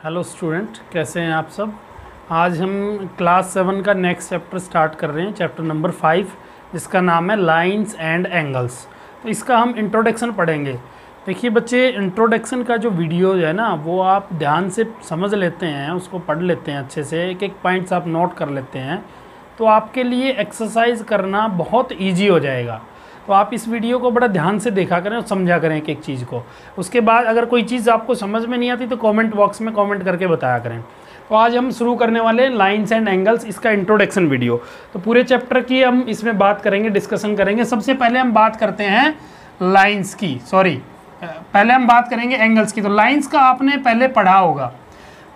Hello student, कैसे हैं आप सब। आज हम क्लास 7 का नेक्स्ट चैप्टर स्टार्ट कर रहे हैं, चैप्टर नंबर 5, जिसका नाम है लाइंस एंड एंगल्स। तो इसका हम इंट्रोडक्शन पढ़ेंगे। देखिए बच्चे, इंट्रोडक्शन का जो वीडियो है ना, वो आप ध्यान से समझ लेते हैं, उसको पढ़ लेते हैं अच्छे से, एक एक पॉइंट्स आप नोट कर लेते हैं, तो आपके लिए एक्सरसाइज करना बहुत ईजी हो जाएगा। तो आप इस वीडियो को बड़ा ध्यान से देखा करें और समझा करें एक एक चीज़ को। उसके बाद अगर कोई चीज़ आपको समझ में नहीं आती तो कमेंट बॉक्स में कमेंट करके बताया करें। तो आज हम शुरू करने वाले हैं लाइंस एंड एंगल्स, इसका इंट्रोडक्शन वीडियो। तो पूरे चैप्टर की हम इसमें बात करेंगे, डिस्कशन करेंगे। सबसे पहले हम बात करते हैं लाइंस की, पहले हम बात करेंगे एंगल्स की। तो लाइंस का आपने पहले पढ़ा होगा।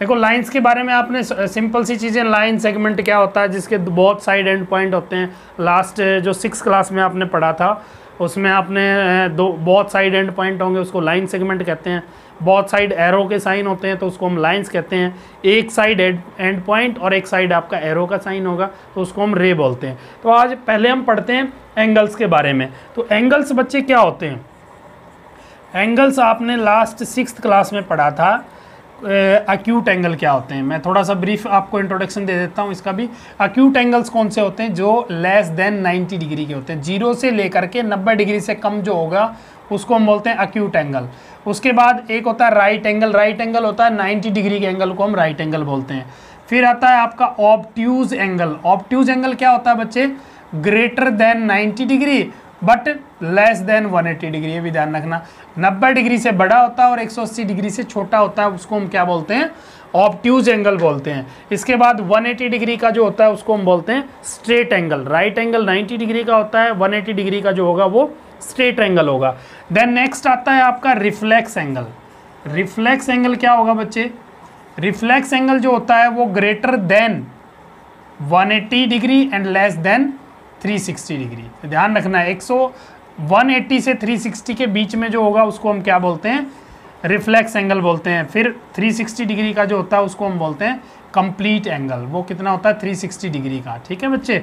देखो, लाइंस के बारे में आपने सिंपल सी चीज़ें, लाइन सेगमेंट क्या होता है, जिसके बहुत साइड एंड पॉइंट होते हैं। लास्ट जो 6 क्लास में आपने पढ़ा था, उसमें आपने बहुत साइड एंड पॉइंट होंगे, उसको लाइन सेगमेंट कहते हैं। बहुत साइड एरो के साइन होते हैं तो उसको हम लाइंस कहते हैं। एक साइड एंड पॉइंट और एक साइड आपका एरो का साइन होगा तो उसको हम रे बोलते हैं। तो आज पहले हम पढ़ते हैं एंगल्स के बारे में। तो एंगल्स बच्चे क्या होते हैं? एंगल्स आपने लास्ट 6th क्लास में पढ़ा था। अक्यूट एंगल क्या होते हैं, मैं थोड़ा सा ब्रीफ आपको इंट्रोडक्शन दे देता हूँ इसका भी। अक्यूट एंगल्स कौन से होते हैं? जो लेस देन 90 डिग्री के होते हैं। 0 से लेकर के 90 डिग्री से कम जो होगा उसको हम बोलते हैं अक्यूट एंगल। उसके बाद एक होता है राइट एंगल। राइट एंगल होता है 90 डिग्री के एंगल को हम राइट एंगल बोलते हैं। फिर आता है आपका ऑब्ट्यूज एंगल। ऑब्ट्यूज एंगल क्या होता है बच्चे? Greater than 90 degree but less than 180 degree. ये भी ध्यान रखना, 90 डिग्री से बड़ा होता है और 180 डिग्री से छोटा होता है, उसको हम क्या बोलते हैं? ऑब्ट्यूज एंगल बोलते हैं। इसके बाद 180 डिग्री का जो होता है उसको हम बोलते हैं straight angle. Right angle 90 degree का होता है, 180 डिग्री का जो होगा वो स्ट्रेट एंगल होगा। देन नेक्स्ट आता है आपका रिफ्लेक्स एंगल। रिफ्लेक्स एंगल क्या होगा बच्चे? रिफ्लेक्स एंगल जो होता है वो greater than 180 degree and less than 360 degree. तो ध्यान रखना है, 180 से 360 के बीच में जो होगा उसको हम क्या बोलते हैं? रिफ्लेक्स एंगल बोलते हैं। फिर 360 डिग्री का जो होता है उसको हम बोलते हैं कंप्लीट एंगल। वो कितना होता है? 360 डिग्री का। ठीक है बच्चे।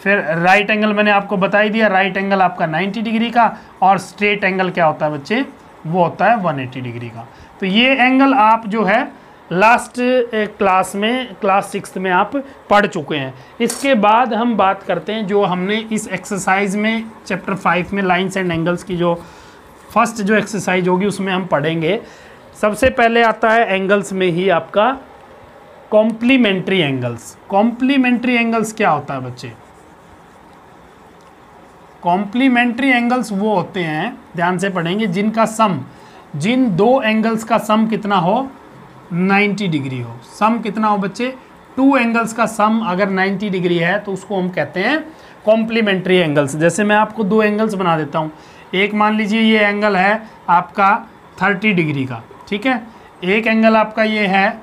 फिर राइट एंगल मैंने आपको बता ही दिया, राइट एंगल आपका 90 डिग्री का। और स्ट्रेट एंगल क्या होता है बच्चे? वो होता है 180 डिग्री का। तो ये एंगल आप जो है लास्ट क्लास में, क्लास 6 में आप पढ़ चुके हैं। इसके बाद हम बात करते हैं जो हमने इस एक्सरसाइज में चैप्टर 5 में लाइंस एंड एंगल्स की जो फर्स्ट जो एक्सरसाइज होगी उसमें हम पढ़ेंगे। सबसे पहले आता है एंगल्स में ही आपका कॉम्प्लीमेंट्री एंगल्स। कॉम्प्लीमेंट्री एंगल्स क्या होता है बच्चे? कॉम्प्लीमेंट्री एंगल्स वो होते हैं, ध्यान से पढ़ेंगे, जिनका सम, जिन दो एंगल्स का सम कितना हो? 90 डिग्री हो। सम कितना हो बच्चे? 2 एंगल्स का सम अगर 90 डिग्री है तो उसको हम कहते हैं कॉम्प्लीमेंट्री एंगल्स। जैसे मैं आपको 2 एंगल्स बना देता हूँ। एक मान लीजिए ये एंगल है आपका 30 डिग्री का, ठीक है। एक एंगल आपका ये है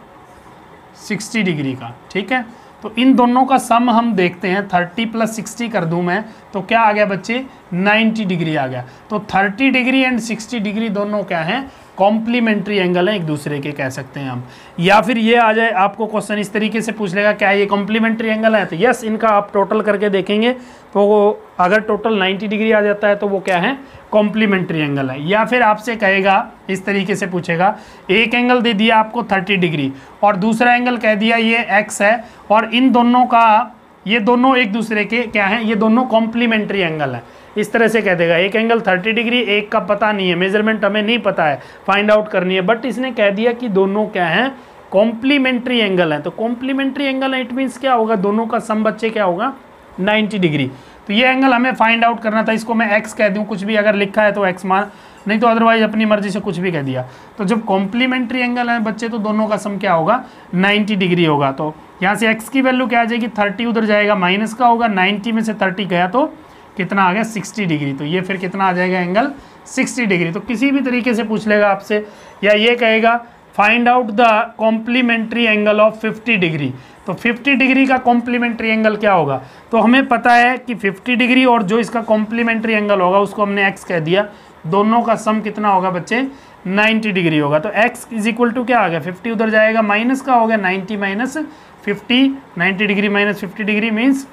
60 डिग्री का, ठीक है। तो इन दोनों का सम हम देखते हैं। 30 + 60 कर दूं मैं तो क्या आ गया बच्चे? 90 डिग्री आ गया। तो 30 डिग्री एंड 60 डिग्री दोनों क्या हैं? कॉम्प्लीमेंट्री एंगल है, एक दूसरे के कह सकते हैं हम। या फिर ये आ जाए, आपको क्वेश्चन इस तरीके से पूछ लेगा, क्या ये कॉम्प्लीमेंट्री एंगल है? तो यस, इनका आप टोटल करके देखेंगे तो अगर टोटल 90 डिग्री आ जाता है तो वो क्या है? कॉम्प्लीमेंट्री एंगल है। या फिर आपसे कहेगा, इस तरीके से पूछेगा, एक एंगल दे दिया आपको 30 डिग्री और दूसरा एंगल कह दिया ये x है, और इन दोनों का, ये दोनों एक दूसरे के क्या हैं? ये दोनों कॉम्प्लीमेंट्री एंगल है। इस तरह से कह देगा, एक एंगल 30 डिग्री, एक का पता नहीं है, मेजरमेंट हमें नहीं पता है, फाइंड आउट करनी है, बट इसने कह दिया कि दोनों क्या हैं? कॉम्प्लीमेंट्री एंगल है। तो कॉम्प्लीमेंट्री एंगल है, इट मीन्स क्या होगा? दोनों का सम बच्चे क्या होगा? 90 डिग्री। तो ये एंगल हमें फाइंड आउट करना था। इसको मैं x कह दूं, कुछ भी अगर लिखा है तो x मान, नहीं तो अदरवाइज अपनी मर्जी से कुछ भी कह दिया। तो जब कॉम्प्लीमेंट्री एंगल है बच्चे तो दोनों का सम क्या होगा? 90 डिग्री होगा। तो यहाँ से x की वैल्यू क्या आ जाएगी? 30 उधर जाएगा, माइनस का होगा, 90 में से 30 गया तो कितना आ गया? 60 डिग्री। तो ये फिर कितना आ जाएगा? Angle 60 degree. तो किसी भी तरीके से पूछ लेगा आपसे, या ये कहेगा find out the complementary angle of 50 degree. तो 50 डिग्री का कॉम्प्लीमेंट्री एंगल क्या होगा? तो हमें पता है कि 50 डिग्री और जो इसका कॉम्प्लीमेंट्री एंगल होगा उसको हमने x कह दिया। दोनों का सम कितना होगा बच्चे? 90 डिग्री होगा। तो x = क्या आ गया? 50 उधर जाएगा, माइनस का हो गया, 90 - 50, 90 degree - 50 degree means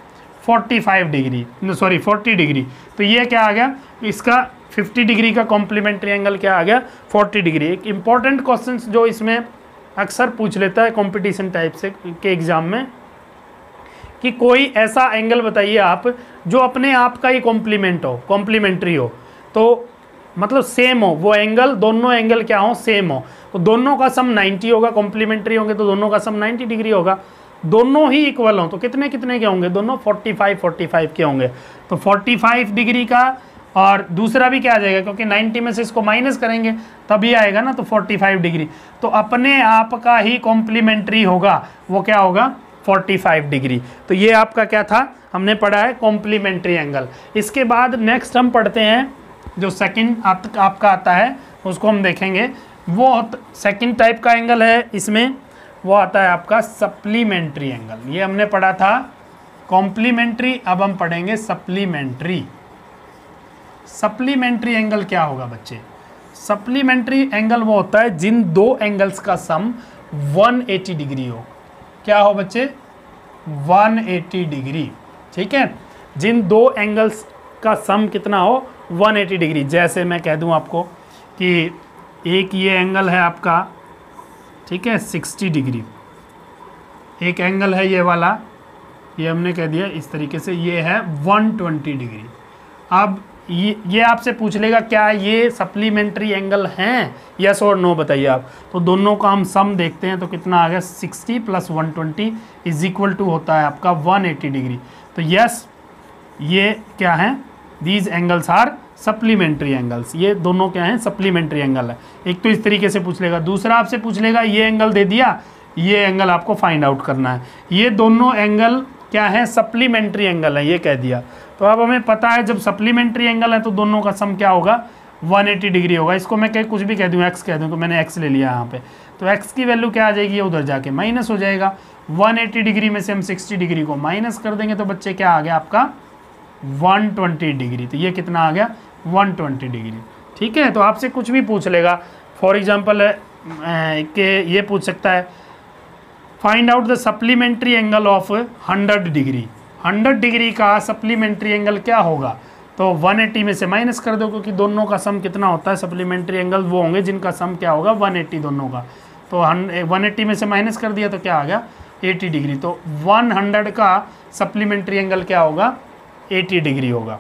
45 degree, sorry 40 degree. तो ये क्या आ गया? इसका 50 डिग्री का कॉम्प्लीमेंट्री एंगल क्या आ गया? 40 डिग्री। एक इंपॉर्टेंट क्वेश्चन जो इसमें अक्सर पूछ लेता है कंपटीशन टाइप से के एग्ज़ाम में कि कोई ऐसा एंगल बताइए आप जो अपने आप का ही कॉम्प्लीमेंट्री हो, तो मतलब सेम हो वो एंगल, दोनों एंगल क्या हो, सेम हो, तो दोनों का सम 90 होगा, कॉम्प्लीमेंट्री होंगे तो दोनों का सम 90 डिग्री होगा। दोनों ही इक्वल हो तो कितने कितने के होंगे, दोनों 45 के होंगे, तो 45 डिग्री का, और दूसरा भी क्या आ जाएगा क्योंकि 90 में से इसको माइनस करेंगे तभी आएगा ना, तो 45 डिग्री, तो अपने आप का ही कॉम्प्लीमेंट्री होगा, वो क्या होगा 45 डिग्री। तो ये आपका क्या था, हमने पढ़ा है कॉम्प्लीमेंट्री एंगल। इसके बाद नेक्स्ट हम पढ़ते हैं जो सेकंड आपका आता है, उसको हम देखेंगे। वो सेकंड टाइप का एंगल है इसमें, वो आता है आपका सप्लीमेंट्री एंगल। ये हमने पढ़ा था कॉम्प्लीमेंट्री, अब हम पढ़ेंगे सप्लीमेंट्री। सप्लीमेंट्री एंगल क्या होगा बच्चे, सप्लीमेंट्री एंगल वो होता है जिन दो एंगल्स का सम 180 डिग्री हो। क्या हो बच्चे, 180 डिग्री, ठीक है, जिन दो एंगल्स का सम कितना हो 180 डिग्री। जैसे मैं कह दूं आपको कि एक ये एंगल है आपका, ठीक है 60 डिग्री, एक एंगल है ये वाला, ये हमने कह दिया इस तरीके से, ये है 120 डिग्री। अब ये आपसे पूछ लेगा क्या ये सप्लीमेंट्री एंगल हैं, यस और नो बताइए आप। तो दोनों का हम सम देखते हैं, तो कितना आ गया 60 + 120 इज इक्वल टू होता है आपका 180 डिग्री। तो यस ये क्या है, these angles are supplementary angles, ये दोनों क्या हैं सप्लीमेंट्री एंगल है। एक तो इस तरीके से पूछ लेगा, दूसरा आपसे पूछ लेगा ये एंगल दे दिया, ये एंगल आपको फाइंड आउट करना है, ये दोनों एंगल क्या है सप्लीमेंट्री एंगल है, ये कह दिया। तो अब हमें पता है जब सप्लीमेंट्री एंगल है तो दोनों का सम क्या होगा 180 डिग्री होगा। इसको मैं कुछ भी कह दूँ, एक्स कह दूँ, तो मैंने एक्स ले लिया यहाँ पे, तो एक्स की वैल्यू क्या आ जाएगी, उधर जाके माइनस हो जाएगा। 180 डिग्री में से हम 60 डिग्री को माइनस कर देंगे तो बच्चे क्या आ गया आपका 120 डिग्री। तो ये कितना आ गया 120 डिग्री, ठीक है। तो आपसे कुछ भी पूछ लेगा, फॉर एग्जाम्पल के ये पूछ सकता है find out the supplementary angle of 100 degree. 100 degree का सप्लीमेंट्री एंगल क्या होगा, तो 180 में से माइनस कर दो, क्योंकि दोनों का सम कितना होता है सप्लीमेंट्री एंगल वो होंगे जिनका सम क्या होगा 180 दोनों का। तो 180 में से माइनस कर दिया तो क्या आ गया 80 डिग्री। तो 100 का सप्लीमेंट्री एंगल क्या होगा 80 डिग्री होगा।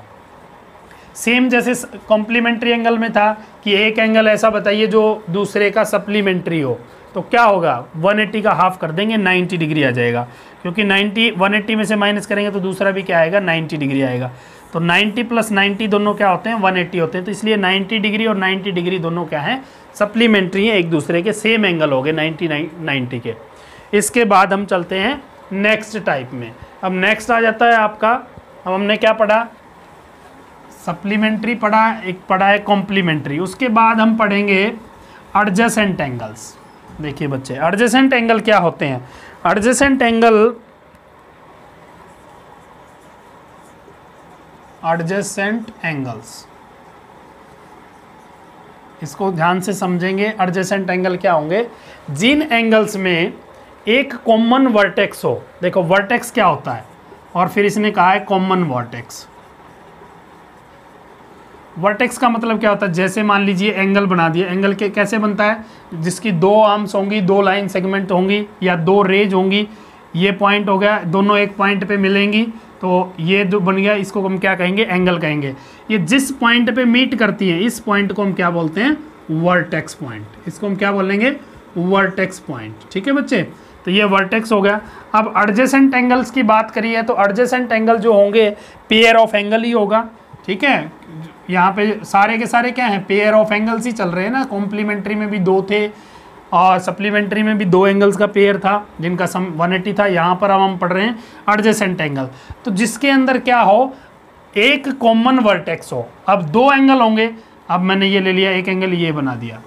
सेम जैसे कॉम्प्लीमेंट्री एंगल में था कि एक एंगल ऐसा बताइए जो दूसरे का सप्लीमेंट्री हो, तो क्या होगा 180 का हाफ कर देंगे 90 डिग्री आ जाएगा, क्योंकि 180 में से माइनस करेंगे तो दूसरा भी क्या आएगा 90 डिग्री आएगा। तो 90 + 90 दोनों क्या होते हैं 180 होते हैं, तो इसलिए 90 डिग्री और 90 डिग्री दोनों क्या हैं सप्लीमेंट्री हैं, एक दूसरे के सेम एंगल हो गए 90 के। इसके बाद हम चलते हैं नेक्स्ट टाइप में। अब नेक्स्ट आ जाता है आपका, अब हमने क्या पढ़ा सप्लीमेंट्री पढ़ा, एक पढ़ा है कॉम्प्लीमेंट्री। उसके बाद हम पढ़ेंगे एडजेसेंट एंगल्स। देखिए बच्चे एडजेसेंट एंगल क्या होते हैं, एडजेसेंट एंगल्स इसको ध्यान से समझेंगे। एडजेसेंट एंगल क्या होंगे, जिन एंगल्स में एक कॉमन वर्टेक्स हो। देखो वर्टेक्स क्या होता है, और फिर इसने कहा है कॉमन वर्टेक्स। वर्टेक्स का मतलब क्या होता है, जैसे मान लीजिए एंगल बना दिया, एंगल के कैसे बनता है जिसकी दो आर्म्स होंगी, दो लाइन सेगमेंट होंगी या दो रेज होंगी। ये पॉइंट हो गया, दोनों एक पॉइंट पे मिलेंगी, तो ये जो बन गया इसको हम क्या कहेंगे एंगल कहेंगे। ये जिस पॉइंट पे मीट करती है इस पॉइंट को हम क्या बोलते हैं वर्टेक्स पॉइंट, इसको हम क्या बोलेंगे वर्टेक्स पॉइंट, ठीक है बच्चे। तो ये वर्टेक्स हो गया। अब एडजेसेंट एंगल्स की बात करिए तो एडजेसेंट एंगल जो होंगे पेयर ऑफ एंगल ही होगा, ठीक है। यहाँ पे सारे के सारे क्या हैं पेयर ऑफ एंगल्स ही चल रहे हैं ना, कॉम्प्लीमेंट्री में भी दो थे और सप्लीमेंट्री में भी दो एंगल्स का पेयर था जिनका सम 180 था। यहाँ पर अब हम पढ़ रहे हैं एडजेसेंट एंगल, तो जिसके अंदर क्या हो एक कॉमन वर्टेक्स हो। अब दो एंगल होंगे, अब मैंने ये ले लिया एक एंगल ये बना दिया,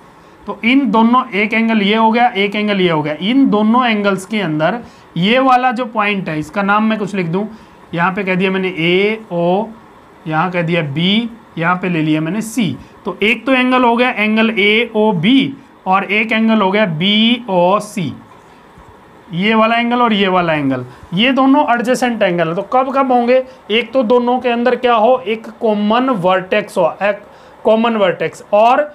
तो इन दोनों एक एंगल ये हो गया एक एंगल ये हो गया, इन दोनों एंगल्स के अंदर ये वाला जो पॉइंट है इसका नाम मैं कुछ लिख दूँ, यहाँ पे कह दिया मैंने ए ओ, यहाँ कह दिया बी, यहाँ पे ले लिया मैंने सी। तो एक तो एंगल हो गया एंगल ए ओ बी और एक एंगल हो गया बी ओ सी, ये वाला एंगल और ये वाला एंगल, ये दोनों एडजेसेंट एंगल है। तो कब कब होंगे, एक तो दोनों के अंदर क्या हो एक कॉमन वर्टेक्स हो, एक कॉमन वर्टेक्स, और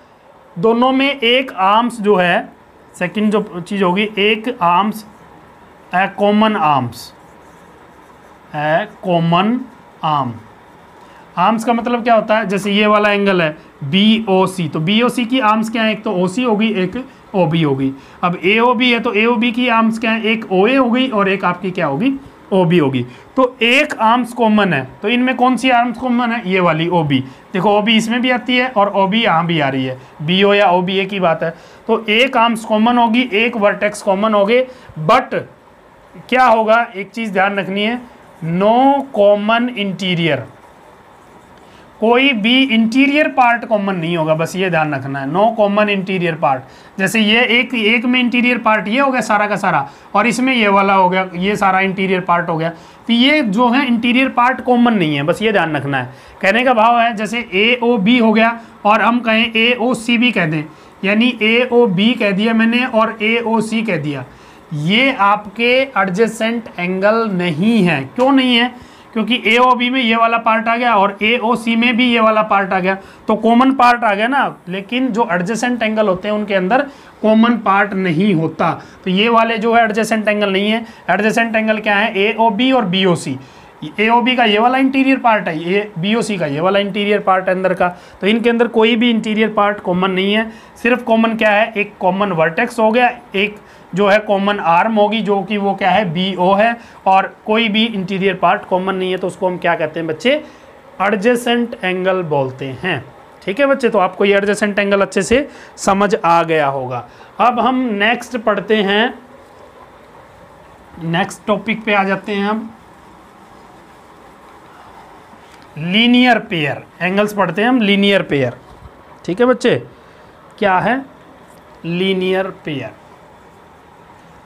दोनों में एक आर्म्स जो है सेकंड जो चीज़ होगी एक आर्म्स ए कॉमन आर्म्स, ए कॉमन आर्म। आर्म्स का मतलब क्या होता है, जैसे ये वाला एंगल है BOC, तो BOC की आर्म्स क्या है, एक तो OC होगी एक OB होगी। अब AOB है तो AOB की आर्म्स क्या है, एक OA होगी और एक आपकी क्या होगी, OB होगी। तो एक आर्म्स कॉमन है, तो इनमें कौन सी आर्म्स कॉमन है, ये वाली OB। देखो OB इसमें भी आती है और OB यहाँ भी आ रही है, BO या OB एक ही बात है। तो एक आर्म्स कॉमन होगी, एक वर्टेक्स कॉमन होगे, बट क्या होगा, एक चीज़ ध्यान रखनी है, नो कॉमन इंटीरियर, कोई भी इंटीरियर पार्ट कॉमन नहीं होगा, बस ये ध्यान रखना है, नो कॉमन इंटीरियर पार्ट। जैसे ये एक में इंटीरियर पार्ट ये हो गया सारा का सारा, और इसमें ये वाला हो गया, ये सारा इंटीरियर पार्ट हो गया, तो ये जो है इंटीरियर पार्ट कॉमन नहीं है, बस ये ध्यान रखना है। कहने का भाव है जैसे AOB हो गया और हम कहें AOC भी कह दें, यानी AOB कह दिया मैंने और AOC कह दिया, ये आपके एडजेसेंट एंगल नहीं है। क्यों नहीं है, क्योंकि AOB में ये वाला पार्ट आ गया और AOC में भी ये वाला पार्ट आ गया, तो कॉमन पार्ट आ गया ना, लेकिन जो एडजेसेंट एंगल होते हैं उनके अंदर कॉमन पार्ट नहीं होता। तो ये वाले जो है एडजेसेंट एंगल नहीं है। एडजेसेंट एंगल क्या है, AOB और BOC। AOB का ये वाला इंटीरियर पार्ट है, ये BOC का ये वाला इंटीरियर पार्ट है अंदर का, तो इनके अंदर कोई भी इंटीरियर पार्ट कॉमन नहीं है। सिर्फ कॉमन क्या है, एक कॉमन वर्टेक्स हो गया, एक जो है कॉमन आर्म होगी जो कि वो क्या है, BO है, और कोई भी इंटीरियर पार्ट कॉमन नहीं है, तो उसको हम क्या कहते हैं बच्चे, एडजेसेंट एंगल बोलते हैं। ठीक है बच्चे, तो आपको ये एडजेसेंट एंगल अच्छे से समझ आ गया होगा। अब हम नेक्स्ट पढ़ते हैं, नेक्स्ट टॉपिक पे आ जाते हैं हम, लीनियर पेयर। एंगल्स पढ़ते हैं हम लीनियर पेयर। ठीक है बच्चे, क्या है लीनियर पेयर।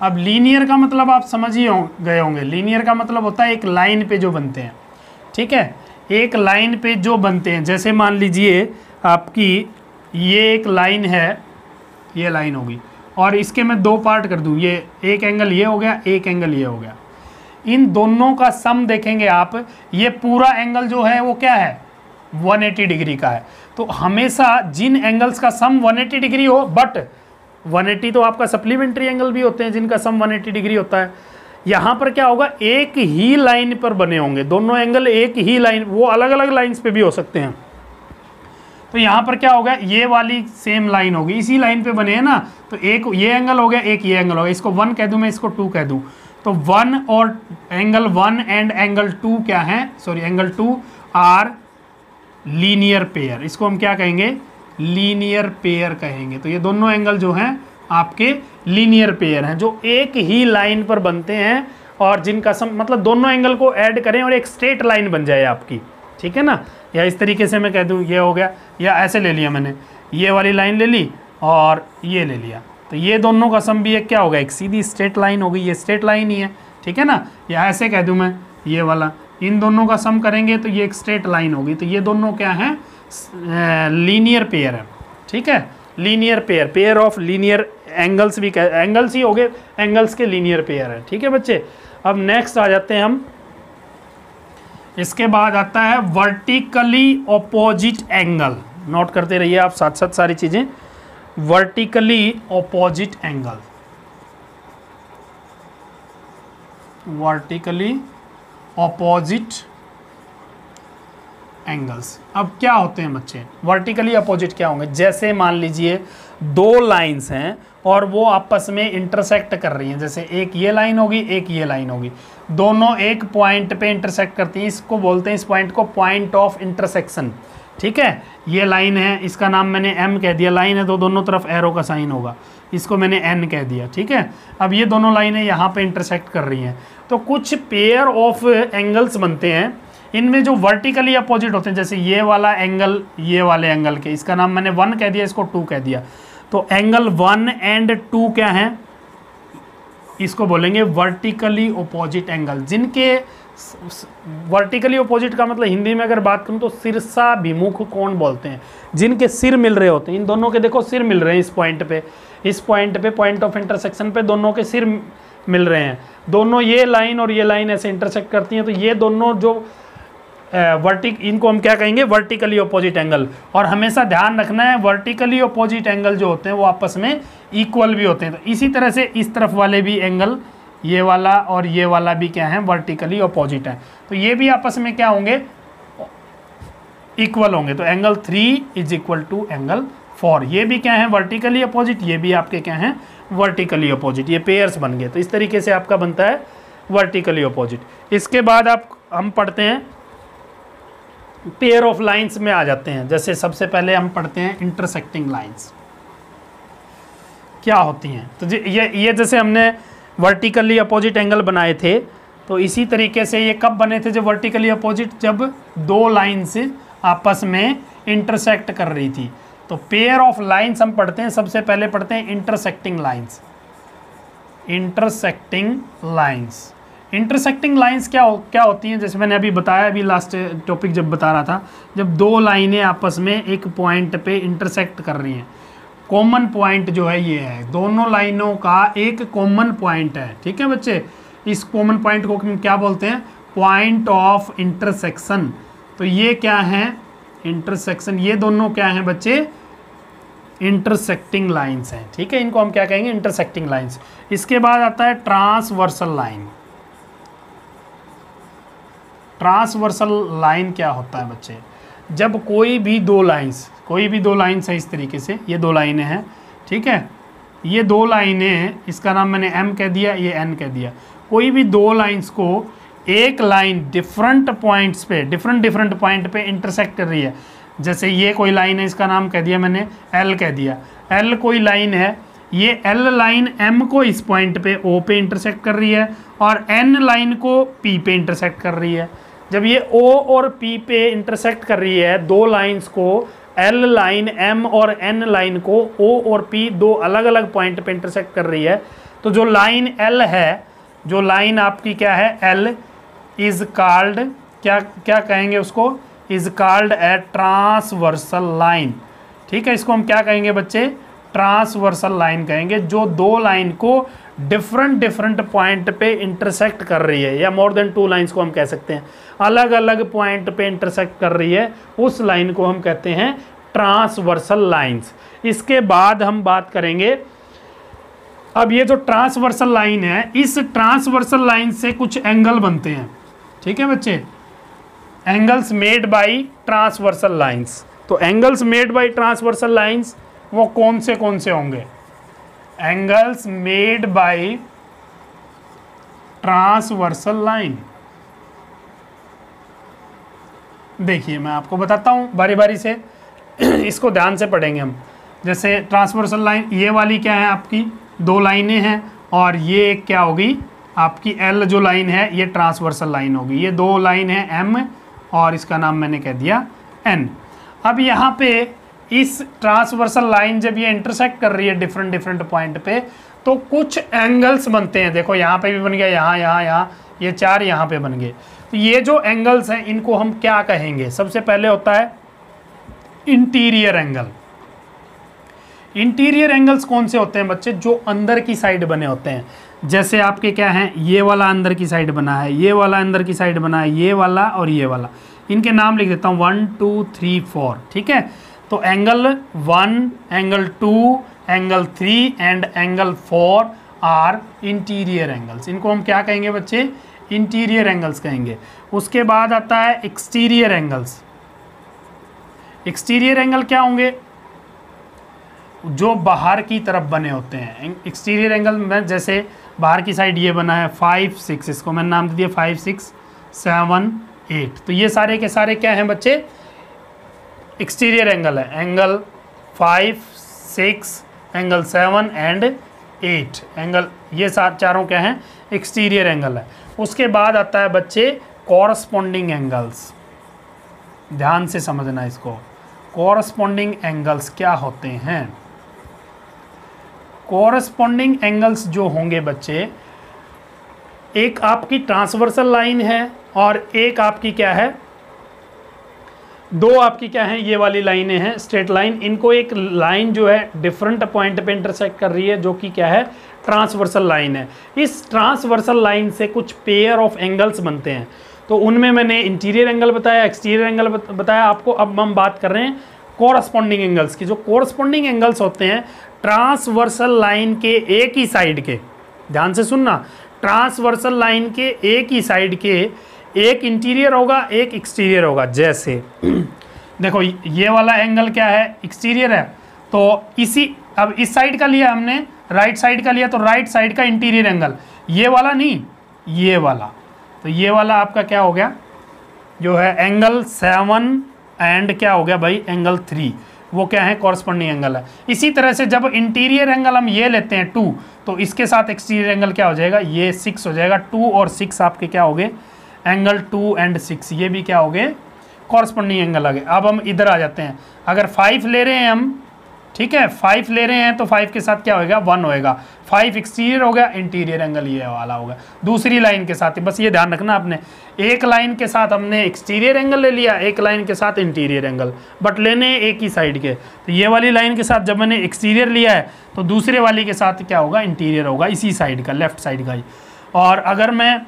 अब लीनियर का मतलब आप समझ ही गए होंगे, लीनियर का मतलब होता है एक लाइन पे जो बनते हैं। ठीक है, एक लाइन पे जो बनते हैं, जैसे मान लीजिए आपकी ये एक लाइन है, ये लाइन होगी और इसके मैं दो पार्ट कर दूं, ये एक एंगल ये हो गया, एक एंगल ये हो गया, इन दोनों का सम देखेंगे आप, ये पूरा एंगल जो है वो क्या है, 180 डिग्री का है। तो हमेशा जिन एंगल्स का सम 180 डिग्री हो, बट 180 तो आपका सप्लीमेंट्री एंगल भी होते हैं जिनका सम 180 डिग्री होता है, यहाँ पर क्या होगा, एक ही लाइन पर बने होंगे दोनों एंगल, एक ही लाइन, वो अलग अलग लाइंस पे भी हो सकते हैं। तो यहाँ पर क्या होगा, ये वाली सेम लाइन होगी, इसी लाइन पे बने हैं ना, तो एक ये एंगल हो गया, एक ये एंगल हो गया, इसको 1 कह दूं मैं, इसको 2 कह दूं, तो 1 और एंगल 1 एंड एंगल 2 क्या है, sorry angle 2 are linear pair. इसको हम क्या कहेंगे, लीनियर पेयर कहेंगे। तो ये दोनों एंगल जो हैं आपके लीनियर पेयर हैं, जो एक ही लाइन पर बनते हैं और जिनका सम, मतलब दोनों एंगल को ऐड करें और एक स्ट्रेट लाइन बन जाए आपकी। ठीक है ना, या इस तरीके से मैं कह दूं ये हो गया, या ऐसे ले लिया मैंने, ये वाली लाइन ले ली और ये ले लिया, तो ये दोनों का सम भी एक क्या होगा, एक सीधी स्ट्रेट लाइन होगी, ये स्ट्रेट लाइन ही है। ठीक है ना, या ऐसे कह दूं मैं, ये वाला, इन दोनों का सम करेंगे तो ये एक स्ट्रेट लाइन होगी, तो ये दोनों क्या है, लीनियर पेयर है। ठीक है, linear pair, pair of linear angles भी एंगल्स ही हो गए, एंगल्स के लीनियर पेयर है। ठीक है बच्चे, अब नेक्स्ट आ जाते हैं हम, इसके बाद आता है वर्टिकली ऑपोजिट एंगल। नोट करते रहिए आप साथ साथ सारी चीजें, vertically opposite angle, vertically opposite angles. अब क्या होते हैं बच्चे, वर्टिकली अपोजिट क्या होंगे, जैसे मान लीजिए दो लाइंस हैं और वो आपस में इंटरसेक्ट कर रही हैं, जैसे एक ये लाइन होगी, एक ये लाइन होगी, दोनों एक पॉइंट पे इंटरसेक्ट करती हैं, इसको बोलते हैं, इस पॉइंट को पॉइंट ऑफ इंटरसेक्शन। ठीक है, ये लाइन है, इसका नाम मैंने M कह दिया, लाइन है तो दोनों तरफ एरो का साइन होगा, इसको मैंने N कह दिया। ठीक है, अब ये दोनों लाइनें यहाँ पे इंटरसेक्ट कर रही हैं, तो कुछ पेयर ऑफ एंगल्स बनते हैं, इनमें जो वर्टिकली अपोजिट होते हैं, जैसे ये वाला एंगल ये वाले एंगल के, इसका नाम मैंने 1 कह दिया, इसको 2 कह दिया, तो एंगल 1 एंड 2 क्या है, इसको बोलेंगे वर्टिकली अपोजिट एंगल। जिनके वर्टिकली अपोजिट का मतलब हिंदी में अगर बात करूं तो शीर्षाभिमुख कोण बोलते हैं, जिनके सिर मिल रहे होते हैं, इन दोनों के देखो सिर मिल रहे हैं, इस पॉइंट पे पॉइंट ऑफ इंटरसेक्शन पे दोनों के सिर मिल रहे हैं, दोनों ये लाइन और ये लाइन ऐसे इंटरसेक्ट करती हैं, तो ये दोनों जो इनको हम क्या कहेंगे, वर्टिकली अपोजिट एंगल। और हमेशा ध्यान रखना है वर्टिकली अपोजिट एंगल जो होते हैं वो आपस में इक्वल भी होते हैं। तो इसी तरह से इस तरफ वाले भी एंगल, ये वाला और ये वाला भी क्या है, वर्टिकली अपोजिट है, तो ये भी आपस में क्या होंगे, इक्वल होंगे। तो angle 3 is equal to angle 4, ये भी क्या है, वर्टिकली अपोजिट, ये भी आपके क्या हैं, वर्टिकली अपोजिट, ये पेयर्स बन गए। तो इस तरीके से आपका बनता है वर्टिकली अपोजिट। इसके बाद हम पढ़ते हैं पेयर ऑफ लाइंस में आ जाते हैं। जैसे सबसे पहले हम पढ़ते हैं इंटरसेक्टिंग लाइंस क्या होती हैं। तो ये जैसे हमने वर्टिकली अपोजिट एंगल बनाए थे, तो इसी तरीके से ये कब बने थे जब वर्टिकली अपोजिट, जब दो लाइंस आपस में इंटरसेक्ट कर रही थी। तो पेयर ऑफ लाइंस हम पढ़ते हैं, सबसे पहले पढ़ते हैं intersecting lines. Intersecting lines, intersecting lines क्या होती हैं, जैसे मैंने अभी बताया, अभी लास्ट टॉपिक जब बता रहा था, जब दो लाइनें आपस में एक पॉइंट पे इंटरसेक्ट कर रही हैं। कॉमन पॉइंट जो है ये है, दोनों लाइनों का एक कॉमन पॉइंट है, ठीक है बच्चे। इस कॉमन पॉइंट को हम क्या बोलते हैं, पॉइंट ऑफ इंटरसेक्शन। तो ये क्या है, इंटरसेक्शन, ये दोनों क्या हैं बच्चे, इंटरसेक्टिंग लाइंस हैं, ठीक है। इनको हम क्या कहेंगे, इंटरसेक्टिंग लाइंस। इसके बाद आता है ट्रांसवर्सल लाइन। ट्रांसवर्सल लाइन क्या होता है बच्चे, जब कोई भी दो लाइंस है इस तरीके से, ये दो लाइनें हैं, ठीक है, ये दो लाइनें हैं, इसका नाम मैंने M कह दिया, ये N कह दिया। कोई भी दो लाइंस को एक लाइन डिफरेंट पॉइंट्स पे, डिफरेंट पॉइंट पे इंटरसेक्ट कर रही है। जैसे ये कोई लाइन है, इसका नाम कह दिया मैंने L कह दिया। L कोई लाइन है, ये L लाइन M को इस पॉइंट पे O पे इंटरसेक्ट कर रही है और N लाइन को P पे इंटरसेक्ट कर रही है। जब ये O और P पे इंटरसेक्ट कर रही है, दो लाइंस को, L लाइन M और N लाइन को O और P दो अलग अलग पॉइंट पे इंटरसेक्ट कर रही है, तो जो लाइन L है, जो लाइन आपकी क्या है, L इज कॉल्ड, क्या कहेंगे उसको, is called a transversal line, ठीक है। इसको हम क्या कहेंगे बच्चे, ट्रांसवर्सल लाइन कहेंगे, जो दो लाइन को डिफरेंट पॉइंट पे इंटरसेक्ट कर रही है, या मोर देन टू लाइंस को हम कह सकते हैं, अलग अलग पॉइंट पे इंटरसेक्ट कर रही है, उस लाइन को हम कहते हैं ट्रांसवर्सल लाइंस। इसके बाद हम बात करेंगे, अब ये जो ट्रांसवर्सल लाइन है, इस ट्रांसवर्सल लाइन से कुछ एंगल बनते हैं, ठीक है बच्चे, angles made by transversal lines. तो angles made by transversal lines वो कौन से होंगे, angles made by transversal line. देखिए मैं आपको बताता हूं बारी बारी से, इसको ध्यान से पढ़ेंगे हम। जैसे ट्रांसवर्सल लाइन, ये वाली क्या है आपकी, दो लाइनें हैं, और ये क्या होगी आपकी L जो लाइन है, ये ट्रांसवर्सल लाइन होगी। ये दो लाइन है M और इसका नाम मैंने कह दिया N। अब यहाँ पे इस ट्रांसवर्सल लाइन जब ये इंटरसेक्ट कर रही है डिफरेंट पॉइंट पे, तो कुछ एंगल्स बनते हैं। देखो यहाँ पे भी बन गया, यहाँ, ये चार यहाँ पे बन गए। तो ये जो एंगल्स हैं इनको हम क्या कहेंगे, सबसे पहले होता है इंटीरियर एंगल। इंटीरियर एंगल्स कौन से होते हैं बच्चे, जो अंदर की साइड बने होते हैं। जैसे आपके क्या हैं, ये वाला अंदर की साइड बना है, ये वाला अंदर की साइड बना है, ये वाला और ये वाला, इनके नाम लिख देता हूँ 1 2 3 4, ठीक है। तो angle 1, angle 2, angle 3 and angle 4 are interior angles. इनको हम क्या कहेंगे बच्चे, इंटीरियर एंगल्स कहेंगे। उसके बाद आता है एक्सटीरियर एंगल्स। एक्सटीरियर एंगल क्या होंगे, जो बाहर की तरफ बने होते हैं। एक्सटीरियर एंगल में जैसे बाहर की साइड ये बना है 5 6, इसको मैंने नाम दे दिया 5 6 7 8। तो ये सारे के सारे क्या हैं बच्चे, एक्सटीरियर एंगल है। एंगल 5 6, एंगल 7 एंड 8, एंगल ये चारों क्या हैं, एक्सटीरियर एंगल है। उसके बाद आता है बच्चे कॉरस्पॉन्डिंग एंगल्स। ध्यान से समझना इसको, कॉरस्पॉन्डिंग एंगल्स क्या होते हैं। कॉरस्पॉन्डिंग एंगल्स जो होंगे बच्चे, एक आपकी ट्रांसवर्सल लाइन है और एक आपकी क्या है, दो आपकी क्या है, ये वाली लाइनें हैं स्ट्रेट लाइन। इनको एक लाइन जो है डिफरेंट पॉइंट पे इंटरसेक्ट कर रही है, जो कि क्या है, ट्रांसवर्सल लाइन है। इस ट्रांसवर्सल लाइन से कुछ पेयर ऑफ एंगल्स बनते हैं। तो उनमें मैंने इंटीरियर एंगल बताया, एक्सटीरियर एंगल बताया आपको। अब हम बात कर रहे हैं कोरस्पॉन्डिंग एंगल्स की। जो कोरस्पॉन्डिंग एंगल्स होते हैं ट्रांसवर्सल लाइन के एक ही साइड के, ध्यान से सुनना, ट्रांसवर्सल लाइन के एक ही साइड के, एक इंटीरियर होगा एक एक्सटीरियर होगा। जैसे देखो ये वाला एंगल क्या है, एक्सटीरियर है, तो इसी, अब इस साइड का लिया हमने, राइट साइड का लिया, तो राइट साइड का इंटीरियर एंगल, ये वाला नहीं, ये वाला, तो ये वाला आपका क्या हो गया, जो है एंगल 7 एंड क्या हो गया भाई, एंगल 3, वो क्या है, कॉरस्पॉन्डिंग एंगल है। इसी तरह से जब इंटीरियर एंगल हम ये लेते हैं 2, तो इसके साथ एक्सटीरियर एंगल क्या हो जाएगा, ये 6 हो जाएगा। 2 और 6 आपके क्या हो गए, एंगल 2 एंड 6, ये भी क्या हो गए, कॉरस्पॉन्डिंग एंगल आ गए। अब हम इधर आ जाते हैं, अगर 5 ले रहे हैं हम, ठीक है, 5 ले रहे हैं तो 5 के साथ क्या होएगा, 1 होएगा। 5 एक्सटीरियर हो गया, इंटीरियर एंगल ये वाला होगा दूसरी लाइन के साथ ही। बस ये ध्यान रखना आपने, एक लाइन के साथ हमने एक्सटीरियर एंगल ले लिया, एक लाइन के साथ इंटीरियर एंगल, बट लेने एक ही साइड के। तो ये वाली लाइन के साथ जब मैंने एक्सटीरियर लिया है तो दूसरे वाली के साथ क्या होगा, इंटीरियर होगा, इसी साइड का, लेफ्ट साइड का ही। और अगर मैं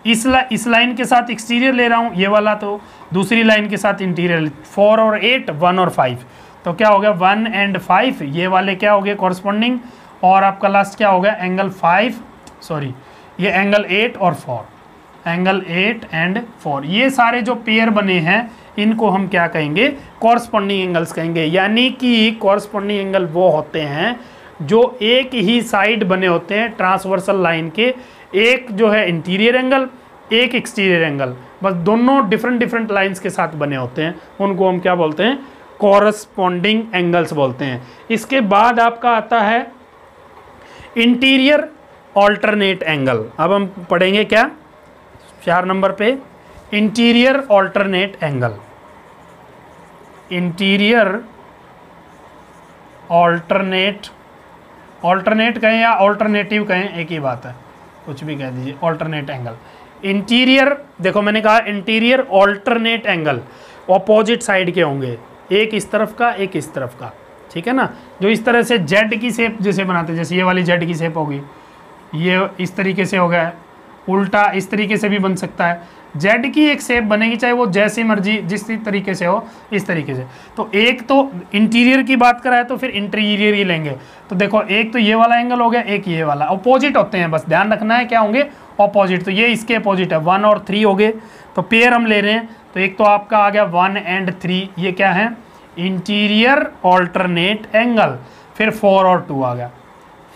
इस लाइन के साथ एक्सटीरियर ले रहा हूँ, ये वाला, तो दूसरी लाइन के साथ इंटीरियर। 4 और 8, 1 और 5, तो क्या हो गया, 1 एंड 5, ये वाले क्या हो गए कॉरस्पॉन्डिंग। और आपका लास्ट क्या हो गया, एंगल 5, सॉरी ये एंगल 8 और 4, एंगल 8 एंड 4, ये सारे जो पेयर बने हैं इनको हम क्या कहेंगे, कॉरस्पॉन्डिंग एंगल्स कहेंगे। यानी कि कॉरस्पॉन्डिंग एंगल वो होते हैं जो एक ही साइड बने होते हैं ट्रांसवर्सल लाइन के, एक जो है इंटीरियर एंगल, एक एक्सटीरियर एंगल, बस दोनों डिफरेंट लाइंस के साथ बने होते हैं, उनको हम क्या बोलते हैं, कॉरस्पॉन्डिंग एंगल्स बोलते हैं। इसके बाद आपका आता है इंटीरियर ऑल्टरनेट एंगल। अब हम पढ़ेंगे क्या, 4 नंबर पे, interior alternate angle. Interior alternate कहें या ऑल्टरनेटिव कहें, एक ही बात है, कुछ भी कह दीजिए, ऑल्टरनेट एंगल। इंटीरियर, देखो मैंने कहा interior alternate angle, opposite side के होंगे, एक इस तरफ का एक इस तरफ का, ठीक है ना। जो इस तरह से जेड की शेप जैसे बनाते हैं, जैसे ये वाली जेड की शेप होगी, ये इस तरीके से हो गया, उल्टा इस तरीके से भी बन सकता है। जेड की एक शेप बनेगी, चाहे वो जैसी मर्जी जिस तरीके से हो, इस तरीके से। तो एक तो इंटीरियर की बात करा है तो फिर इंटीरियर ही लेंगे। तो देखो एक तो ये वाला एंगल हो गया, एक ये वाला, अपोजिट होते हैं, बस ध्यान रखना है क्या होंगे, अपोजिट। तो ये इसके अपोजिट है, 1 और 3 हो गए, तो पेयर हम ले रहे हैं। तो एक तो आपका आ गया 1 एंड 3, ये क्या है, इंटीरियर ऑल्टरनेट एंगल। फिर 4 और 2 आ गया,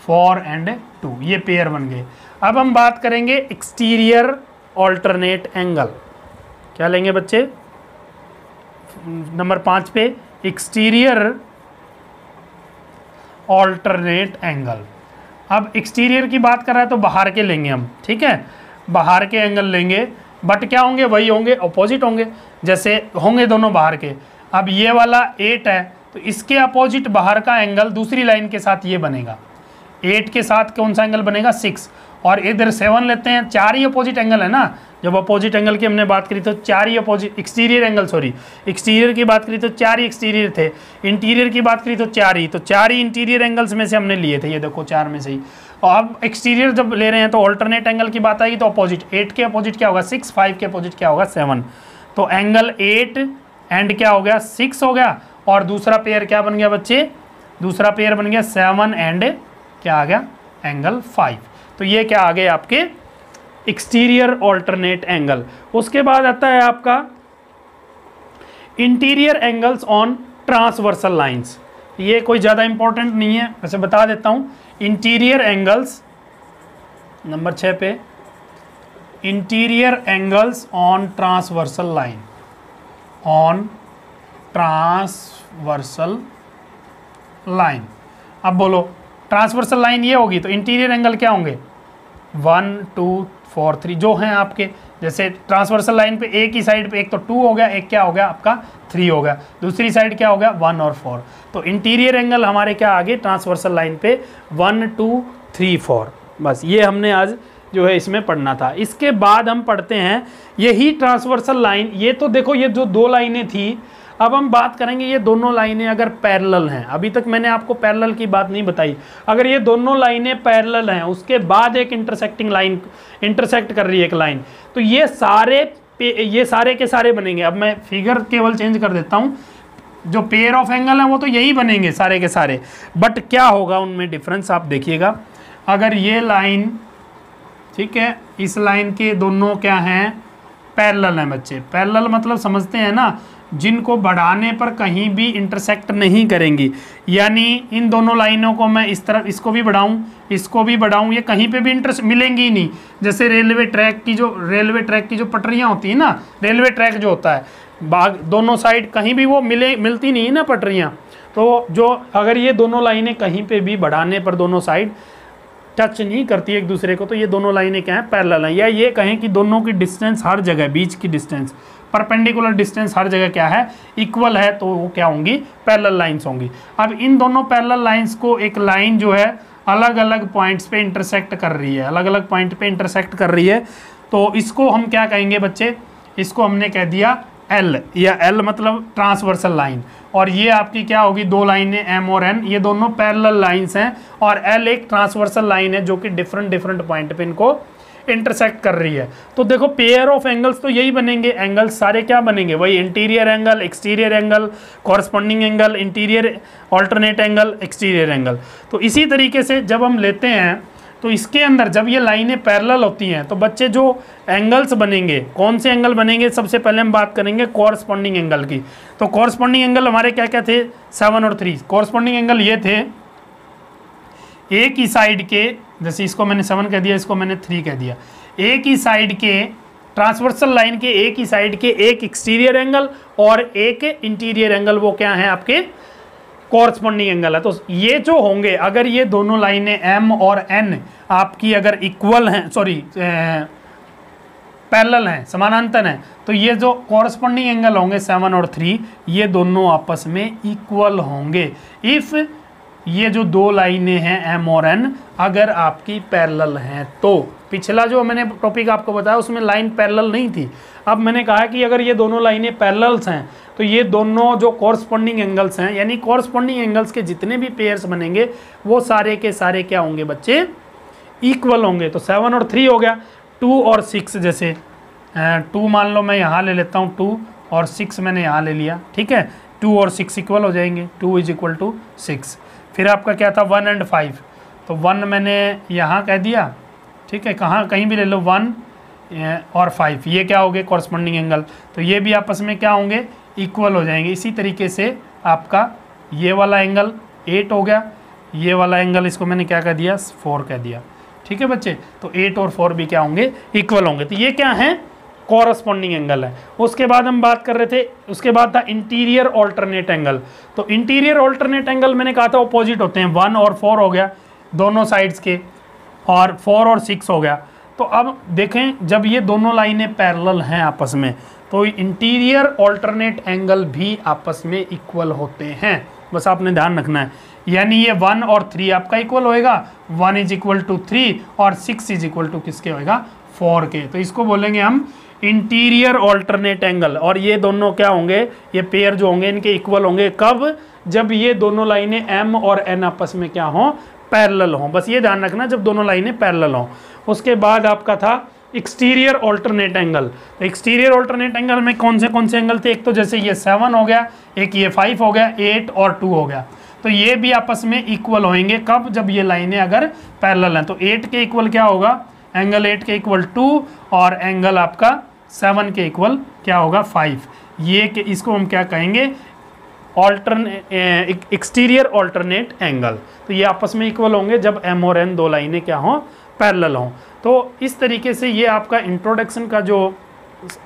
4 एंड 2, ये पेयर बन गए। अब हम बात करेंगे एक्सटीरियर ऑल्टरनेट एंगल। क्या लेंगे बच्चे, नंबर 5 पे, एक्सटीरियर ऑल्टरनेट एंगल। अब एक्सटीरियर की बात कर रहा है तो बाहर के लेंगे हम, ठीक है, बाहर के एंगल लेंगे, बट क्या होंगे, वही होंगे, अपोजिट होंगे, जैसे होंगे दोनों बाहर के। अब ये वाला 8 है तो इसके अपोजिट बाहर का एंगल दूसरी लाइन के साथ ये बनेगा, 8 के साथ कौन सा एंगल बनेगा, 6। और इधर 7 लेते हैं, 4 ही अपोजिट एंगल है ना। जब अपोजिट एंगल की हमने बात करी तो 4 ही opposite, exterior angle, sorry exterior की बात करी तो 4 ही एक्सटीरियर थे, इंटीरियर की बात करी तो 4 ही, तो 4 ही इंटीरियर एंगल्स में से हमने लिए थे, ये देखो 4 में से ही। और अब एक्सटीरियर जब ले रहे हैं तो ऑल्टरनेट एंगल की बात आएगी तो अपोजिट, 8 के अपोजिट क्या होगा 6, 5 के अपोजिट क्या होगा 7। तो एंगल 8 एंड क्या हो गया 6 हो गया, और दूसरा पेयर क्या बन गया बच्चे, दूसरा पेयर बन गया 7 एंड क्या आ गया, एंगल 5। तो ये क्या आ गए आपके एक्सटीरियर ऑल्टरनेट एंगल। उसके बाद आता है आपका interior angles on transversal lines. ये कोई ज़्यादा इंपॉर्टेंट नहीं है, वैसे बता देता हूँ। इंटीरियर एंगल्स नंबर 6 पे, interior angles on transversal line, on transversal line. अब बोलो ट्रांसवर्सल लाइन ये होगी तो इंटीरियर एंगल क्या होंगे, 1 2 4 3 जो हैं आपके। जैसे ट्रांसवर्सल लाइन पे एक ही साइड पे एक तो 2 हो गया, एक क्या हो गया आपका 3 हो गया, दूसरी साइड क्या हो गया 1 और 4। तो इंटीरियर एंगल हमारे क्या आगे ट्रांसवर्सल लाइन पे 1 2 3 4। बस ये हमने आज जो है इसमें पढ़ना था। इसके बाद हम पढ़ते हैं यही ट्रांसवर्सल लाइन। ये तो देखो ये जो 2 लाइनें थी, अब हम बात करेंगे ये दोनों लाइनें अगर पैरेलल हैं, अभी तक मैंने आपको पैरेलल की बात नहीं बताई, अगर ये दोनों लाइनें पैरेलल हैं उसके बाद एक इंटरसेक्टिंग लाइन इंटरसेक्ट कर रही है एक लाइन, तो ये सारे ये सारे के सारे बनेंगे। अब मैं फिगर केवल चेंज कर देता हूँ, जो पेयर ऑफ एंगल है वो तो यही बनेंगे सारे के सारे, बट क्या होगा उनमें डिफरेंस आप देखिएगा। अगर ये लाइन, ठीक है, इस लाइन के दोनों क्या हैं, पैरेलल हैं बच्चे। पैरेलल मतलब समझते हैं ना, जिनको बढ़ाने पर कहीं भी इंटरसेक्ट नहीं करेंगी, यानी इन दोनों लाइनों को मैं इस तरफ इसको भी बढ़ाऊं, इसको भी बढ़ाऊं, ये कहीं पे भी मिलेंगी ही नहीं। जैसे रेलवे ट्रैक की जो पटरियां होती है ना, रेलवे ट्रैक जो होता है, बाग दोनों साइड कहीं भी वो मिलती नहीं है ना पटरियां। तो जो अगर ये दोनों लाइनें कहीं पे भी बढ़ाने पर दोनों साइड टच नहीं करती एक दूसरे को, तो ये दोनों लाइनें क्या हैं, पैरेलल हैं। या ये कहें कि दोनों की डिस्टेंस हर जगह, बीच की डिस्टेंस, परपेंडिकुलर डिस्टेंस हर जगह क्या है, इक्वल है, तो वो क्या होंगी, पैरेलल लाइंस होंगी। अब इन दोनों पैरेलल लाइंस को एक लाइन जो है अलग अलग पॉइंट्स पे इंटरसेक्ट कर रही है, अलग अलग पॉइंट पे इंटरसेक्ट कर रही है, तो इसको हम क्या कहेंगे बच्चे, इसको हमने कह दिया एल, या एल मतलब ट्रांसवर्सल लाइन। और ये आपकी क्या होगी, दो लाइनें एम और एन, ये दोनों पैरेलल लाइंस हैं, और एल एक ट्रांसवर्सल लाइन है जो कि डिफरेंट पॉइंट पे इनको इंटरसेक्ट कर रही है। तो देखो पेयर ऑफ एंगल्स तो यही बनेंगे, एंगल्स सारे क्या बनेंगे, वही interior angle, exterior angle, corresponding angle, interior alternate angle, exterior angle. तो इसी तरीके से जब हम लेते हैं तो इसके अंदर जब ये लाइनें पैरेलल होती हैं तो बच्चे जो एंगल्स बनेंगे, कौन से एंगल बनेंगे, सबसे पहले हम बात करेंगे कॉरस्पॉन्डिंग एंगल की। तो कॉरस्पॉन्डिंग एंगल हमारे क्या क्या थे, 7 और 3। कॉरस्पॉन्डिंग एंगल ये थे, एक ही साइड के, जैसे इसको मैंने 7 कह दिया, इसको मैंने 3 कह दिया, एक ही साइड के ट्रांसवर्सल लाइन के एक ही साइड के एक एक्सटीरियर एंगल और एक इंटीरियर एंगल, वो क्या है आपके कॉरस्पॉन्डिंग एंगल है। तो ये जो होंगे, अगर ये दोनों लाइनें एम और एन आपकी अगर इक्वल हैं, पैरेलल हैं, समानांतर हैं, तो ये जो कॉरस्पॉन्डिंग एंगल होंगे 7 और 3, ये दोनों आपस में इक्वल होंगे इफ ये जो दो लाइनें हैं एम और एन अगर आपकी पैरेलल हैं। तो पिछला जो मैंने टॉपिक आपको बताया उसमें लाइन पैरेलल नहीं थी, अब मैंने कहा कि अगर ये दोनों लाइनें पैरेलल्स हैं तो ये दोनों जो कॉरस्पॉन्डिंग एंगल्स हैं, यानी कॉरस्पॉन्डिंग एंगल्स के जितने भी पेयर्स बनेंगे वो सारे के सारे क्या होंगे बच्चे, इक्वल होंगे। तो 7 और 3 हो गया। 2 और 6, जैसे 2 मान लो मैं यहाँ ले लेता हूँ 2 और 6 मैंने यहाँ ले लिया, ठीक है, 2 और 6 इक्वल हो जाएंगे, 2 = 6। फिर आपका क्या था 1 और 5, तो 1 मैंने यहाँ कह दिया, ठीक है, कहीं भी ले लो 1 और 5, ये क्या हो गए कॉरस्पॉन्डिंग एंगल, तो ये भी आपस में क्या होंगे, इक्वल हो जाएंगे। इसी तरीके से आपका ये वाला एंगल 8 हो गया, ये वाला एंगल इसको मैंने क्या कह दिया 4 कह दिया, ठीक है बच्चे। तो 8 और 4 भी क्या होंगे, इक्वल होंगे। तो ये क्या है, कॉरस्पॉन्डिंग एंगल है। उसके बाद हम बात कर रहे थे, उसके बाद था इंटीरियर ऑल्टरनेट एंगल। तो इंटीरियर ऑल्टरनेट एंगल मैंने कहा था अपोजिट होते हैं, 1 और 4 हो गया दोनों साइड्स के, और 4 और 6 हो गया। तो अब देखें जब ये दोनों लाइनें पैरेलल हैं आपस में तो इंटीरियर ऑल्टरनेट एंगल भी आपस में इक्वल होते हैं, बस आपने ध्यान रखना है। यानी ये 1 और 3 आपका इक्वल होएगा, 1 = 3 और 6 = किसके होएगा, 4 के। तो इसको बोलेंगे हम इंटीरियर ऑल्टरनेट एंगल। और ये दोनों क्या होंगे, ये पेयर जो होंगे इनके इक्वल होंगे कब, जब ये दोनों लाइनें एम और एन आपस में क्या हों, पैरेलल हों। बस ये ध्यान रखना जब दोनों लाइनें पैरेलल हों। उसके बाद आपका था एक्सटीरियर ऑल्टरनेट एंगल। तो एक्सटीरियर ऑल्टरनेट एंगल में कौन से एंगल थे, एक तो जैसे ये 7 हो गया, एक ये 5 हो गया, 8 और 2 हो गया। तो ये भी आपस में इक्वल होंगे कब, जब ये लाइनें अगर पैरेलल हैं। तो 8 के इक्वल क्या होगा, एंगल 8 के इक्वल 2 और एंगल आपका 7 के इक्वल क्या होगा 5। ये कि इसको हम क्या कहेंगे, एक्सटीरियर ऑल्टरनेट एंगल। तो ये आपस में इक्वल होंगे जब एम और एन दो लाइनें क्या हों, पैरेलल हों। तो इस तरीके से ये आपका इंट्रोडक्शन का जो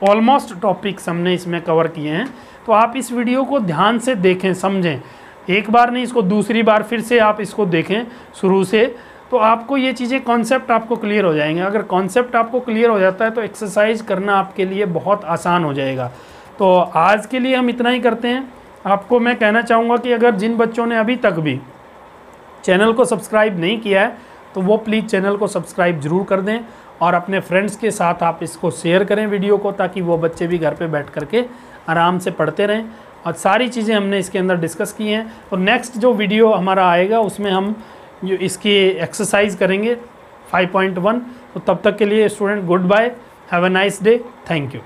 ऑलमोस्ट टॉपिक्स हमने इसमें कवर किए हैं। तो आप इस वीडियो को ध्यान से देखें, समझें, एक बार नहीं इसको दूसरी बार फिर से आप इसको देखें शुरू से, तो आपको ये चीज़ें कॉन्सेप्ट आपको क्लियर हो जाएंगे। अगर कॉन्सेप्ट आपको क्लियर हो जाता है तो एक्सरसाइज करना आपके लिए बहुत आसान हो जाएगा। तो आज के लिए हम इतना ही करते हैं। आपको मैं कहना चाहूँगा कि अगर जिन बच्चों ने अभी तक भी चैनल को सब्सक्राइब नहीं किया है तो वो प्लीज़ चैनल को सब्सक्राइब ज़रूर कर दें और अपने फ्रेंड्स के साथ आप इसको शेयर करें वीडियो को, ताकि वो बच्चे भी घर पे बैठ करके आराम से पढ़ते रहें। और सारी चीज़ें हमने इसके अंदर डिस्कस की हैं। तो नेक्स्ट जो वीडियो हमारा आएगा उसमें हम जो इसकी एक्सरसाइज करेंगे 5.1। तो तब तक के लिए student good bye, have a nice day, thank you.